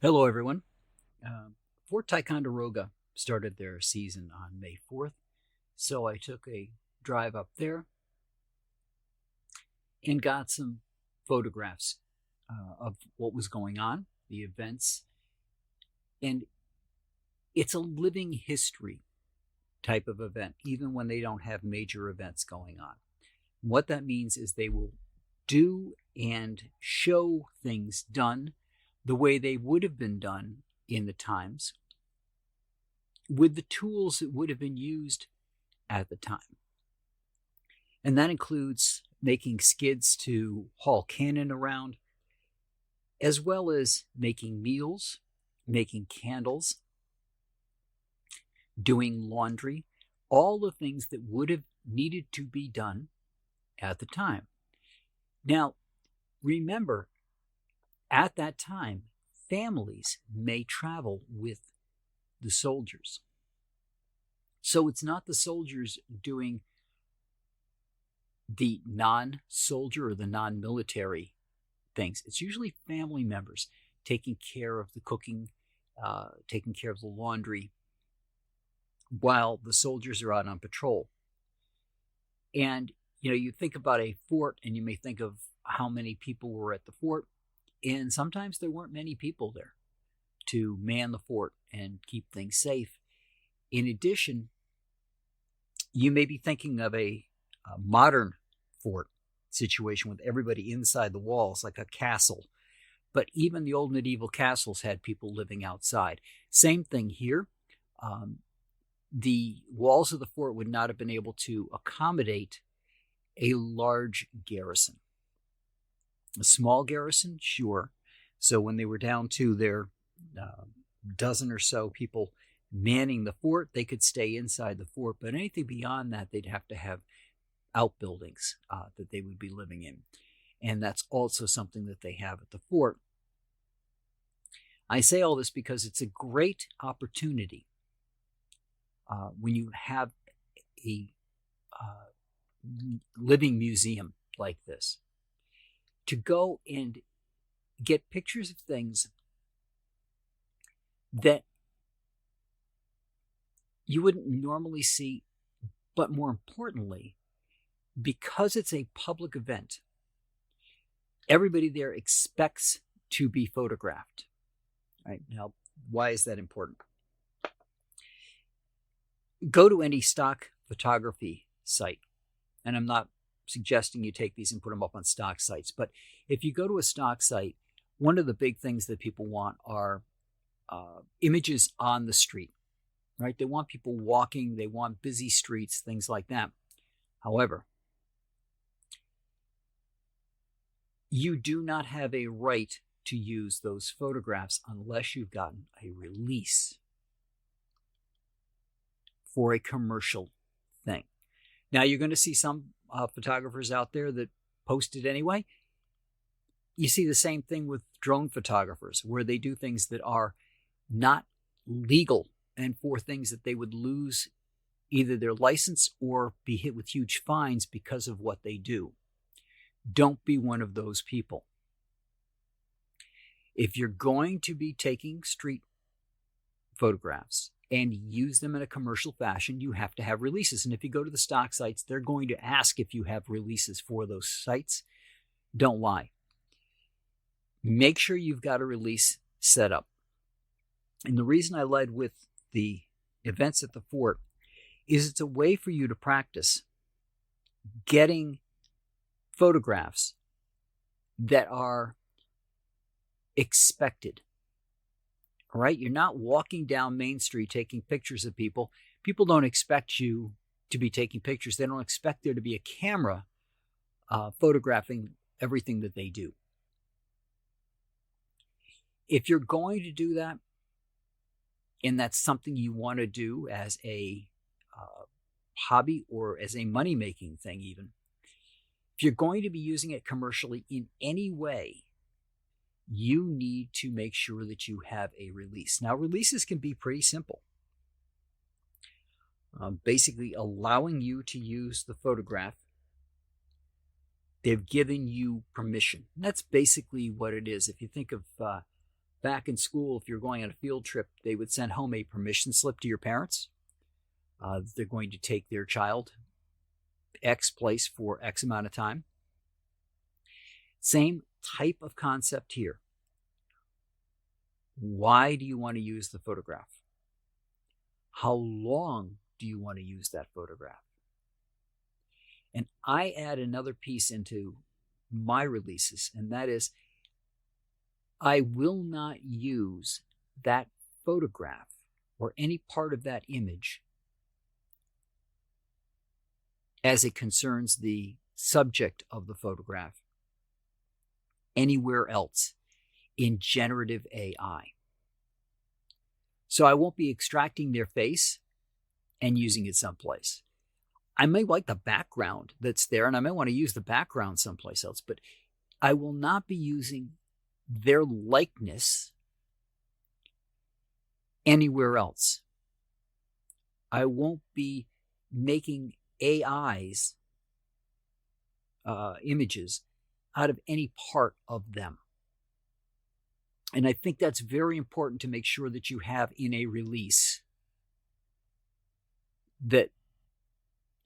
Hello, everyone. Fort Ticonderoga started their season on May 4th, so I took a drive up there and got some photographs of what was going on, the events, and it's a living history type of event, even when they don't have major events going on. What that means is they will do and show things done the way they would have been done in the times with the tools that would have been used at the time. And that includes making skids to haul cannon around, as well as making meals, making candles, doing laundry, all the things that would have needed to be done at the time. Now, remember, at that time, families may travel with the soldiers. So it's not the soldiers doing the non-soldier or the non-military things. It's usually family members taking care of the cooking, taking care of the laundry, while the soldiers are out on patrol. And you think about a fort, and you may think of how many people were at the fort, and sometimes there weren't many people there to man the fort and keep things safe. In addition, you may be thinking of a modern fort situation with everybody inside the walls, like a castle. But even the old medieval castles had people living outside. Same thing here. The walls of the fort would not have been able to accommodate a large garrison. A small garrison, sure. So when they were down to their dozen or so people manning the fort, they could stay inside the fort. But anything beyond that, they'd have to have outbuildings that they would be living in. And that's also something that they have at the fort. I say all this because it's a great opportunity when you have a living museum like this to go and get pictures of things that you wouldn't normally see, but more importantly, because it's a public event, everybody there expects to be photographed. Right? Now, why is that important? Go to any stock photography site, and I'm not suggesting you take these and put them up on stock sites, but if you go to a stock site, one of the big things that people want are images on the street, right? They want people walking, they want busy streets, things like that. However, you do not have a right to use those photographs unless you've gotten a release for a commercial thing. Now, you're going to see some photographers out there that post it anyway. You see the same thing with drone photographers, where they do things that are not legal and for things that they would lose either their license or be hit with huge fines because of what they do. Don't be one of those people. If you're going to be taking street photographs and use them in a commercial fashion, you have to have releases. And if you go to the stock sites, they're going to ask if you have releases for those sites. Don't lie. Make sure you've got a release set up. And the reason I led with the events at the fort is it's a way for you to practice getting photographs that are expected. All right? You're not walking down Main Street taking pictures of people. People don't expect you to be taking pictures. They don't expect there to be a camera photographing everything that they do. If you're going to do that, and that's something you want to do as a hobby or as a money-making thing even, if you're going to be using it commercially in any way, you need to make sure that you have a release. Now, releases can be pretty simple. Basically allowing you to use the photograph. They've given you permission. And that's basically what it is. If you think of Back in school, if you're going on a field trip, they would send home a permission slip to your parents. They're going to take their child X place for X amount of time. Same type of concept here. Why do you want to use the photograph? How long do you want to use that photograph? And I add another piece into my releases, and that is I will not use that photograph or any part of that image as it concerns the subject of the photograph anywhere else in generative AI. So I won't be extracting their face and using it someplace. I may like the background that's there, and I may want to use the background someplace else, but I will not be using their likeness anywhere else. I won't be making AI's images out of any part of them. And I think that's very important to make sure that you have in a release, that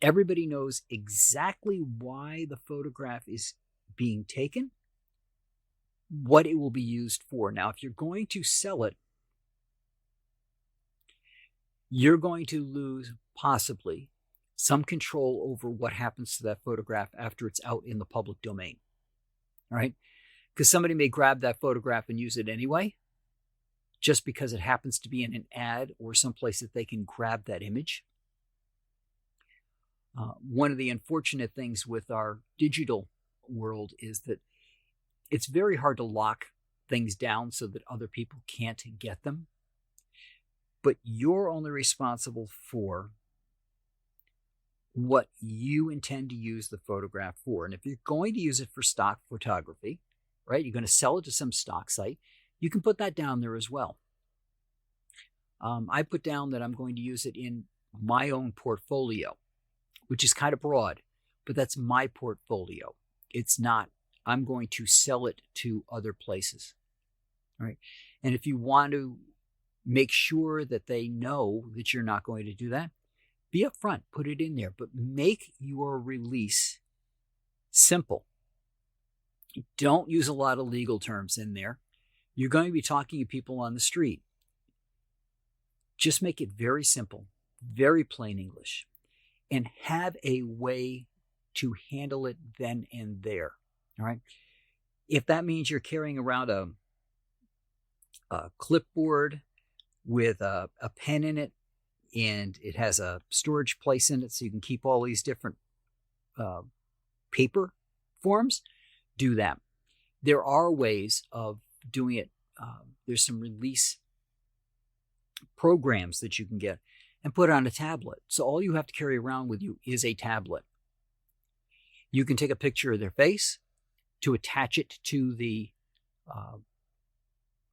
everybody knows exactly why the photograph is being taken, what it will be used for. Now, if you're going to sell it, you're going to lose possibly some control over what happens to that photograph after it's out in the public domain. All right? Because somebody may grab that photograph and use it anyway, just because it happens to be in an ad or someplace that they can grab that image. One of the unfortunate things with our digital world is that it's very hard to lock things down so that other people can't get them. But you're only responsible for what you intend to use the photograph for. And if you're going to use it for stock photography, right, you're going to sell it to some stock site, you can put that down there as well. I put down that I'm going to use it in my own portfolio, which is kind of broad, but that's my portfolio. It's not, I'm going to sell it to other places. All right. And if you want to make sure that they know that you're not going to do that, be upfront, put it in there, but make your release simple. Don't use a lot of legal terms in there. You're going to be talking to people on the street. Just make it very simple, very plain English, and have a way to handle it then and there. All right. If that means you're carrying around a clipboard with a pen in it, and it has a storage place in it so you can keep all these different paper forms, do that. There are ways of doing it. There's some release programs that you can get and put on a tablet. So all you have to carry around with you is a tablet. You can take a picture of their face to attach it to the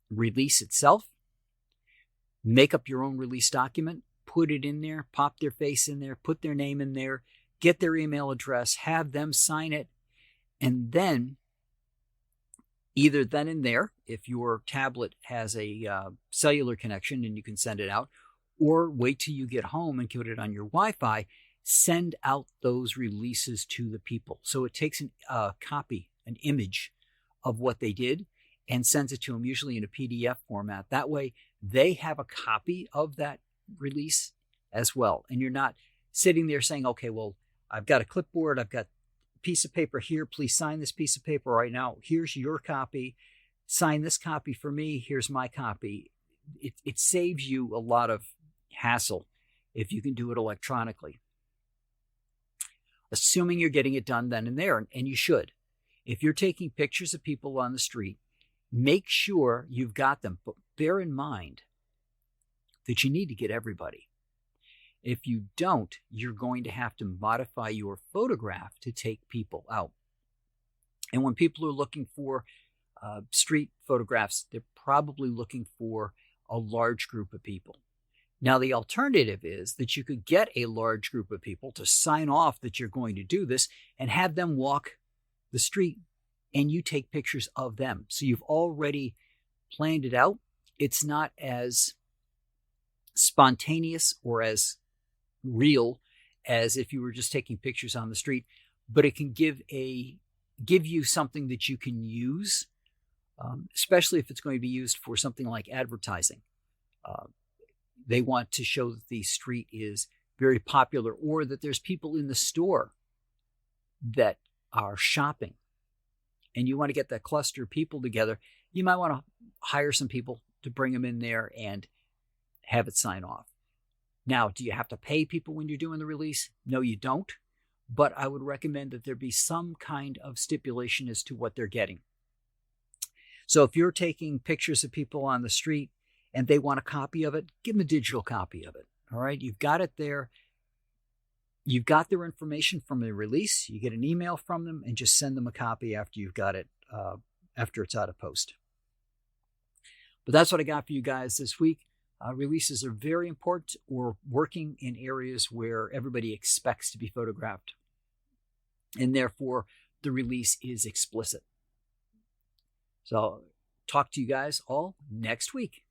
release itself. Make up your own release document, put it in there, pop their face in there, put their name in there, get their email address, have them sign it, and then either then and there, if your tablet has a cellular connection and you can send it out, or wait till you get home and put it on your Wi-Fi, send out those releases to the people. So it takes a copy, an image of what they did, and sends it to them, usually in a PDF format. That way, they have a copy of that release as well. And you're not sitting there saying, okay, well, I've got a clipboard, I've got a piece of paper here, please sign this piece of paper right now. Here's your copy. Sign this copy for me. Here's my copy. It saves you a lot of hassle if you can do it electronically. Assuming you're getting it done then and there, and you should. If you're taking pictures of people on the street, make sure you've got them, but bear in mind that you need to get everybody. If you don't, you're going to have to modify your photograph to take people out. And when people are looking for street photographs, they're probably looking for a large group of people. Now, the alternative is that you could get a large group of people to sign off that you're going to do this and have them walk the street and you take pictures of them. So you've already planned it out, it's not as spontaneous or as real as if you were just taking pictures on the street, but it can give you something that you can use, especially if it's going to be used for something like advertising. They want to show that the street is very popular, or that there's people in the store that are shopping, and you want to get that cluster of people together. You might want to hire some people to bring them in there and have it sign off. Now, do you have to pay people when you're doing the release? No, you don't. But I would recommend that there be some kind of stipulation as to what they're getting. So if you're taking pictures of people on the street and they want a copy of it, give them a digital copy of it. All right, you've got it there. You've got their information from the release. You get an email from them and just send them a copy after you've got it, after it's out of post. But that's what I got for you guys this week. Releases are very important. We're working in areas where everybody expects to be photographed, and therefore the release is explicit. So talk to you guys all next week.